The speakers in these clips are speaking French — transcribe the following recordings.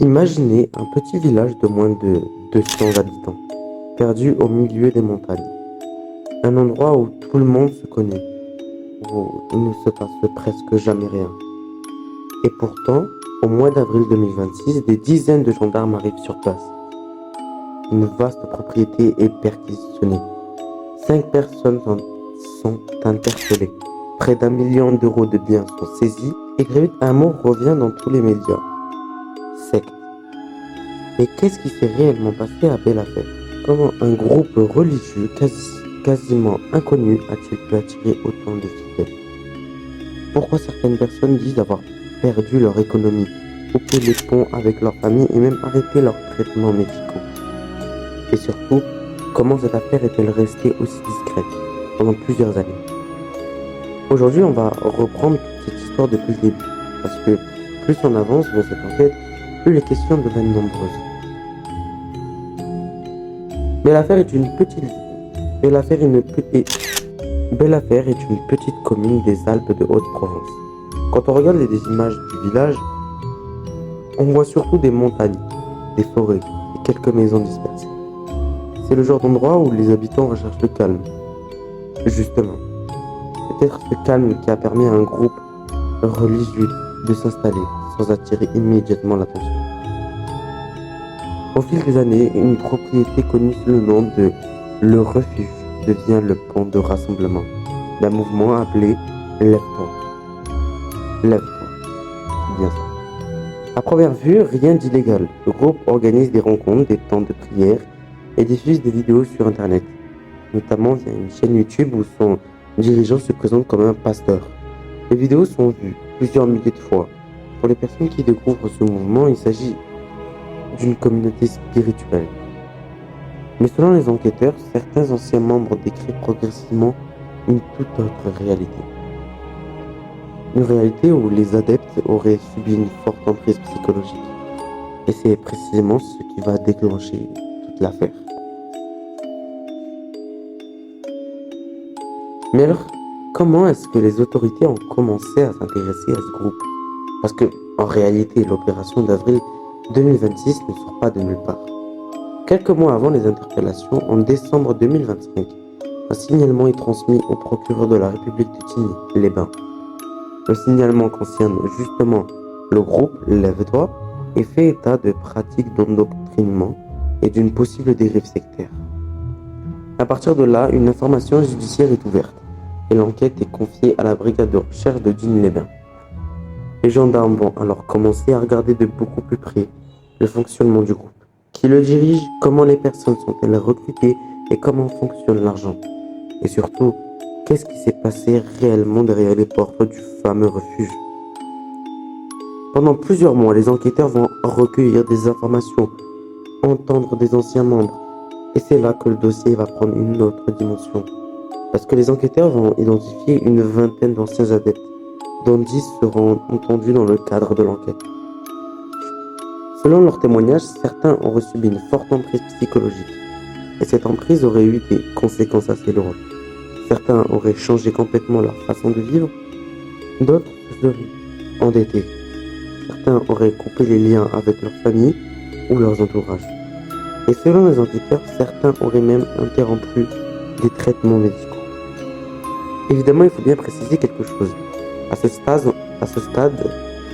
Imaginez un petit village de moins de 200 habitants, perdu au milieu des montagnes. Un endroit où tout le monde se connaît, où il ne se passe presque jamais rien. Et pourtant, au mois d'avril 2026, des dizaines de gendarmes arrivent sur place. Une vaste propriété est perquisitionnée. 5 personnes sont interpellées. Près d'1 million d'euros de biens sont saisis et très vite un mot revient dans tous les médias. Secte. Mais qu'est-ce qui s'est réellement passé à Bellafay? Comment un groupe religieux quasiment inconnu a-t-il pu attirer autant de fidèles? Pourquoi certaines personnes disent avoir perdu leur économie, coupé les ponts avec leur famille et même arrêté leurs traitements médicaux? Et surtout, comment cette affaire est-elle restée aussi discrète pendant plusieurs années? Aujourd'hui, on va reprendre toute cette histoire depuis le début, parce que plus on avance dans cette enquête, plus les questions deviennent nombreuses. Bellafay est une petite commune des Alpes de Haute-Provence. Quand on regarde les images du village, on voit surtout des montagnes, des forêts et quelques maisons dispersées. C'est le genre d'endroit où les habitants recherchent le calme. Justement, peut-être ce calme qui a permis à un groupe religieux de s'installer sans attirer immédiatement l'attention. Au fil des années, une propriété connue sous le nom de Le Refuge devient le point de rassemblement d'un mouvement appelé Lève-toi. Lève-toi, c'est bien ça. À première vue, rien d'illégal. Le groupe organise des rencontres, des temps de prière et diffuse des vidéos sur Internet, notamment via une chaîne YouTube où son dirigeant se présente comme un pasteur. Les vidéos sont vues plusieurs milliers de fois. Pour les personnes qui découvrent ce mouvement, il s'agit d'une communauté spirituelle. Mais selon les enquêteurs, certains anciens membres décrivent progressivement une toute autre réalité. Une réalité où les adeptes auraient subi une forte emprise psychologique. Et c'est précisément ce qui va déclencher toute l'affaire. Mais alors, comment est-ce que les autorités ont commencé à s'intéresser à ce groupe? Parce que, en réalité, l'opération d'avril 2026 ne sort pas de nulle part. Quelques mois avant les interpellations, en décembre 2025, un signalement est transmis au procureur de la République de Tigny-les-Bains. Le signalement concerne justement le groupe Lève-toi et fait état de pratiques d'endoctrinement et d'une possible dérive sectaire. À partir de là, une information judiciaire est ouverte et l'enquête est confiée à la brigade de recherche de Tigny-les-Bains. Les gendarmes vont alors commencer à regarder de beaucoup plus près le fonctionnement du groupe. Qui le dirige, comment les personnes sont-elles recrutées et comment fonctionne l'argent. Et surtout, qu'est-ce qui s'est passé réellement derrière les portes du fameux refuge. Pendant plusieurs mois, les enquêteurs vont recueillir des informations, entendre des anciens membres. Et c'est là que le dossier va prendre une autre dimension. Parce que les enquêteurs vont identifier une vingtaine d'anciens adeptes, dont 10 seront entendus dans le cadre de l'enquête. Selon leurs témoignages, certains auraient subi une forte emprise psychologique, et cette emprise aurait eu des conséquences assez lourdes. Certains auraient changé complètement leur façon de vivre, d'autres se seraient endettés. Certains auraient coupé les liens avec leur famille ou leurs entourages. Et selon les enquêteurs, certains auraient même interrompu des traitements médicaux. Évidemment, il faut bien préciser quelque chose. À ce stade,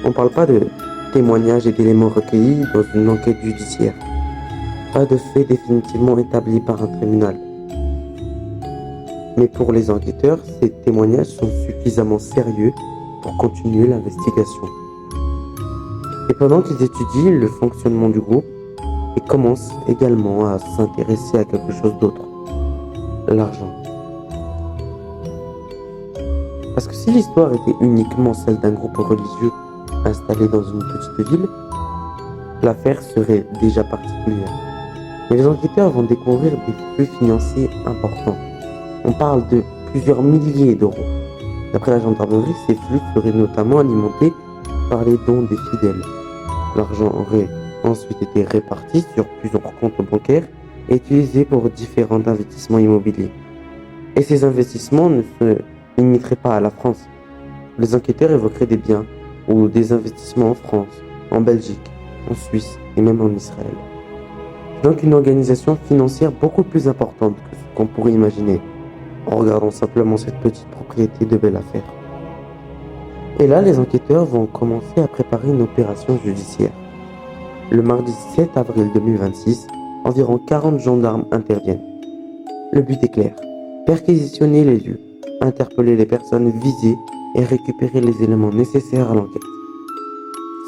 on ne parle pas de témoignages et d'éléments recueillis dans une enquête judiciaire. Pas de faits définitivement établis par un tribunal. Mais pour les enquêteurs, ces témoignages sont suffisamment sérieux pour continuer l'investigation. Et pendant qu'ils étudient le fonctionnement du groupe, ils commencent également à s'intéresser à quelque chose d'autre. L'argent. Parce que si l'histoire était uniquement celle d'un groupe religieux installé dans une petite ville, l'affaire serait déjà particulière. Mais les enquêteurs vont découvrir des flux financiers importants. On parle de plusieurs milliers d'euros. D'après la gendarmerie, ces flux seraient notamment alimentés par les dons des fidèles. L'argent aurait ensuite été réparti sur plusieurs comptes bancaires et utilisé pour différents investissements immobiliers. Et ces investissements ne se limiteraient pas à la France. Les enquêteurs évoqueraient des biens ou des investissements en France, en Belgique en Suisse et même en Israël. C'est donc une organisation financière beaucoup plus importante que ce qu'on pourrait imaginer en regardant simplement cette petite propriété de belle affaire. Et là, les enquêteurs vont commencer à préparer une opération judiciaire. Le mardi 7 avril 2026, environ 40 gendarmes interviennent. Le but est clair, perquisitionner les lieux, interpeller les personnes visées et récupérer les éléments nécessaires à l'enquête.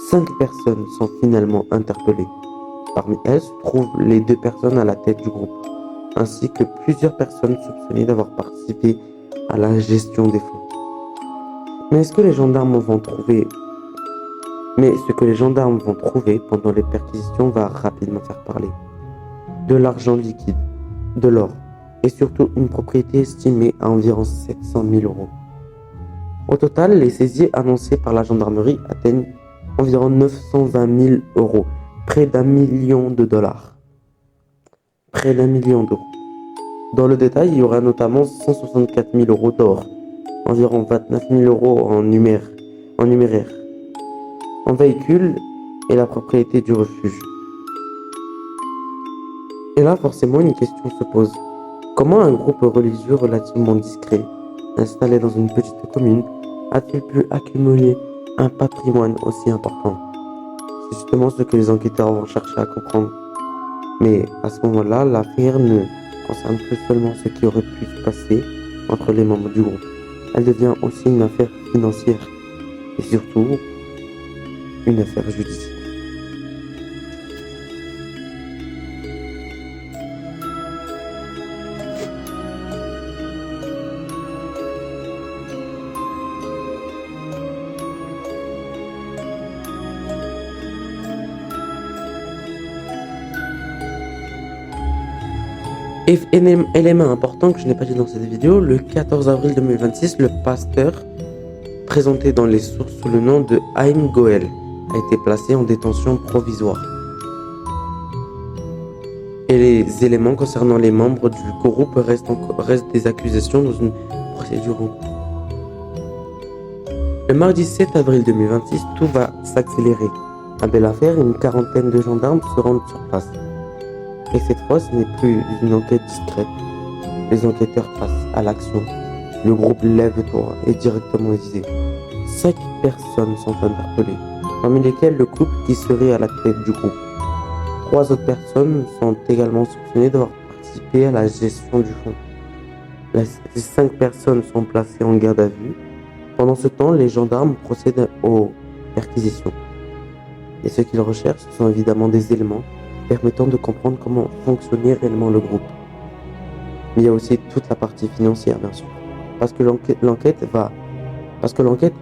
5 personnes sont finalement interpellées. Parmi elles se trouvent les 2 personnes à la tête du groupe, ainsi que plusieurs personnes soupçonnées d'avoir participé à la gestion des fonds. Mais ce que les gendarmes vont trouver pendant les perquisitions va rapidement faire parler. De l'argent liquide, de l'or et surtout une propriété estimée à environ 700 000 euros. Au total, les saisies annoncées par la gendarmerie atteignent environ 920 000 euros, près d'1 million de dollars. Près d'1 million d'euros. Dans le détail, il y aura notamment 164 000 euros d'or, environ 29 000 euros en numéraire, en véhicule et la propriété du refuge. Et là, forcément, une question se pose. Comment un groupe religieux relativement discret, installé dans une petite commune, a-t-il pu accumuler un patrimoine aussi important? C'est justement ce que les enquêteurs vont chercher à comprendre. Mais à ce moment-là, l'affaire ne concerne plus seulement ce qui aurait pu se passer entre les membres du groupe. Elle devient aussi une affaire financière et surtout une affaire judiciaire. Et élément important que je n'ai pas dit dans cette vidéo, le 14 avril 2026, le pasteur, présenté dans les sources sous le nom de Haïm Goël, a été placé en détention provisoire. Et les éléments concernant les membres du groupe restent des accusations dans une procédure en cours. Le mardi 7 avril 2026, tout va s'accélérer. À belle affaire, une quarantaine de gendarmes se rendent sur place. Et cette fois, ce n'est plus une enquête discrète. Les enquêteurs passent à l'action. Le groupe lève le toit et directement visé. 5 personnes sont interpellées, parmi lesquelles le couple qui serait à la tête du groupe. 3 autres personnes sont également soupçonnées d'avoir participé à la gestion du fonds. Ces 5 personnes sont placées en garde à vue. Pendant ce temps, les gendarmes procèdent aux perquisitions. Et ce qu'ils recherchent sont évidemment des éléments permettant de comprendre comment fonctionnait réellement le groupe. Mais il y a aussi toute la partie financière, bien sûr. Parce que l'enquête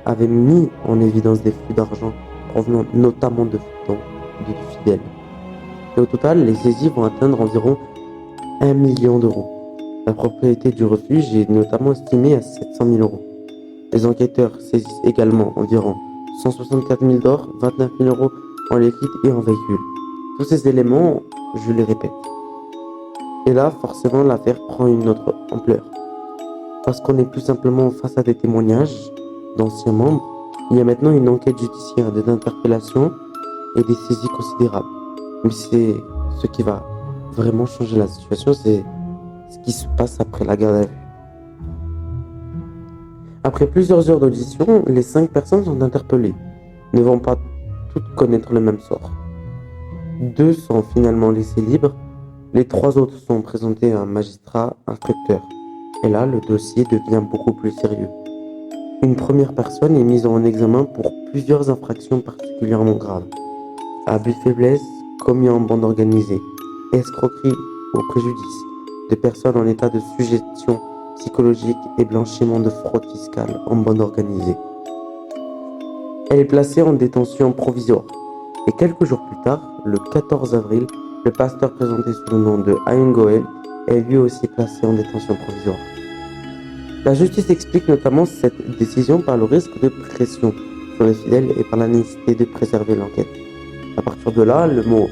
avait mis en évidence des flux d'argent provenant notamment de fidèles. Et au total, les saisies vont atteindre environ 1 million d'euros. La propriété du refuge est notamment estimée à 700 000 euros. Les enquêteurs saisissent également environ 164 000 d'or, 29 000 euros en liquide et en véhicule. Tous ces éléments, je les répète. Et là, forcément, l'affaire prend une autre ampleur. Parce qu'on n'est plus simplement face à des témoignages d'anciens membres, il y a maintenant une enquête judiciaire, des interpellations et des saisies considérables. Mais c'est ce qui va vraiment changer la situation, c'est ce qui se passe après la garde à vue. Après plusieurs heures d'audition, les 5 personnes sont interpellées, ne vont pas toutes connaître le même sort. 2 sont finalement laissés libres, les 3 autres sont présentés à un magistrat instructeur. Et là, le dossier devient beaucoup plus sérieux. Une première personne est mise en examen pour plusieurs infractions particulièrement graves. Abus de faiblesse, commis en bande organisée, escroquerie au préjudice de personnes en état de suggestion psychologique et blanchiment de fraude fiscale en bande organisée. Elle est placée en détention provisoire. Et quelques jours plus tard, le 14 avril, le pasteur présenté sous le nom de Haïm Goël est lui aussi placé en détention provisoire. La justice explique notamment cette décision par le risque de pression sur les fidèles et par la nécessité de préserver l'enquête. À partir de là, le mot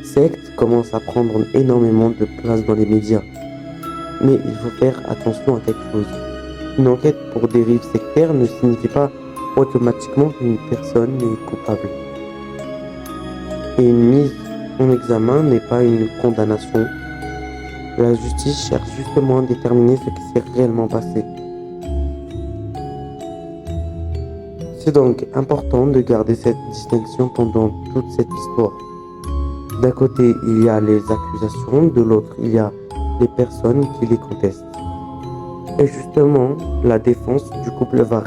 secte commence à prendre énormément de place dans les médias. Mais il faut faire attention à quelque chose. Une enquête pour dérive sectaire ne signifie pas automatiquement qu'une personne est coupable. Et une mise en examen n'est pas une condamnation. La justice cherche justement à déterminer ce qui s'est réellement passé. C'est donc important de garder cette distinction pendant toute cette histoire. D'un côté, il y a les accusations, de l'autre, il y a les personnes qui les contestent. Et justement, la défense du couple va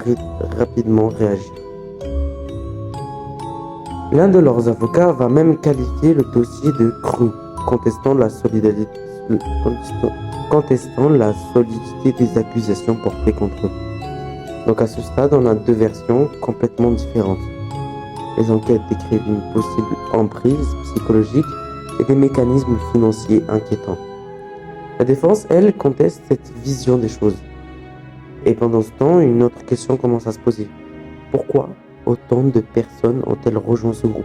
rapidement réagir. L'un de leurs avocats va même qualifier le dossier de cru, contestant la solidité des accusations portées contre eux. Donc à ce stade, on a deux versions complètement différentes. Les enquêtes décrivent une possible emprise psychologique et des mécanismes financiers inquiétants. La défense, elle, conteste cette vision des choses. Et pendant ce temps, une autre question commence à se poser. Pourquoi autant de personnes ont-elles rejoint ce groupe?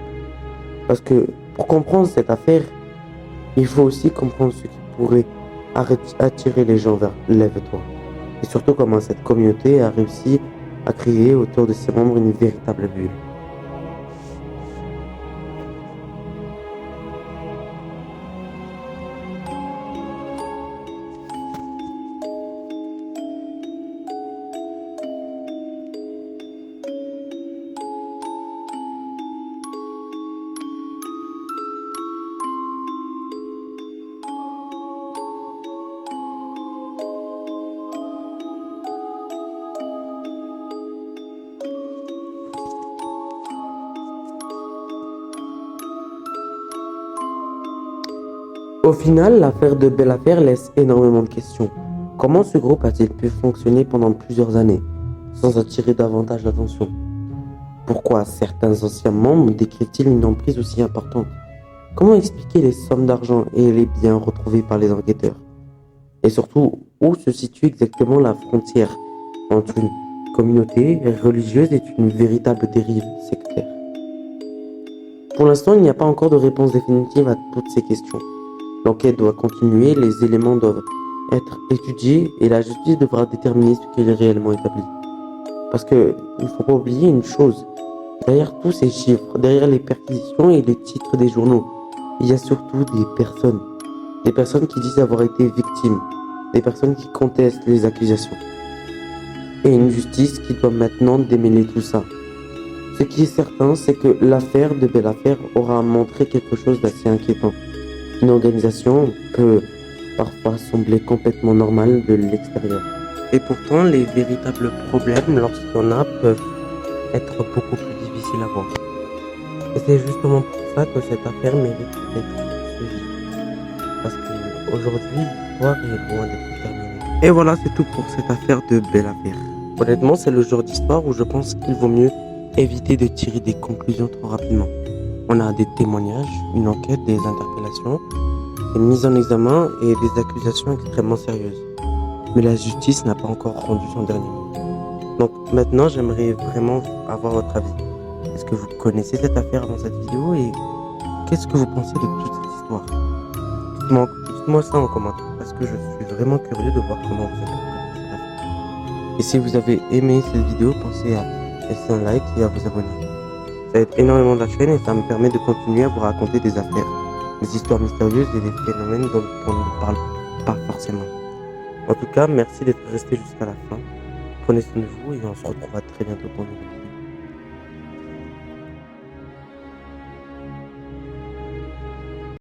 Parce que pour comprendre cette affaire, il faut aussi comprendre ce qui pourrait attirer les gens vers Lève-toi. Et surtout comment cette communauté a réussi à créer autour de ses membres une véritable bulle. Au final, l'affaire de Belle-Affaire laisse énormément de questions. Comment ce groupe a-t-il pu fonctionner pendant plusieurs années, sans attirer davantage d'attention? Pourquoi certains anciens membres décrivent-ils une emprise aussi importante? Comment expliquer les sommes d'argent et les biens retrouvés par les enquêteurs? Et surtout, où se situe exactement la frontière entre une communauté religieuse et une véritable dérive sectaire? Pour l'instant, il n'y a pas encore de réponse définitive à toutes ces questions. L'enquête doit continuer, les éléments doivent être étudiés et la justice devra déterminer ce qui est réellement établi. Parce qu'il ne faut pas oublier une chose, derrière tous ces chiffres, derrière les perquisitions et les titres des journaux, il y a surtout des personnes qui disent avoir été victimes, des personnes qui contestent les accusations. Et une justice qui doit maintenant démêler tout ça. Ce qui est certain, c'est que l'affaire de Belle-Affaire aura montré quelque chose d'assez inquiétant. Une organisation peut parfois sembler complètement normale de l'extérieur. Et pourtant, les véritables problèmes, lorsqu'il y en a, peuvent être beaucoup plus difficiles à voir. Et c'est justement pour ça que cette affaire mérite d'être suivie. Parce qu'aujourd'hui, l'histoire est loin d'être terminée. Et voilà, c'est tout pour cette affaire de Belle-Affaire. Honnêtement, c'est le genre d'histoire où je pense qu'il vaut mieux éviter de tirer des conclusions trop rapidement. On a des témoignages, une enquête, des interpellations, des mises en examen et des accusations extrêmement sérieuses. Mais la justice n'a pas encore rendu son dernier mot. Donc maintenant, j'aimerais vraiment avoir votre avis. Est-ce que vous connaissez cette affaire avant cette vidéo et qu'est-ce que vous pensez de toute cette histoire? Dites-moi ça en commentaire parce que je suis vraiment curieux de voir comment vous interprétez cette affaire. Et si vous avez aimé cette vidéo, pensez à laisser un like et à vous abonner. Ça aide énormément la chaîne et ça me permet de continuer à vous raconter des affaires, des histoires mystérieuses et des phénomènes dont on ne parle pas forcément. En tout cas, merci d'être resté jusqu'à la fin. Prenez soin de vous et on se retrouve à très bientôt pour une nouvelle vidéo.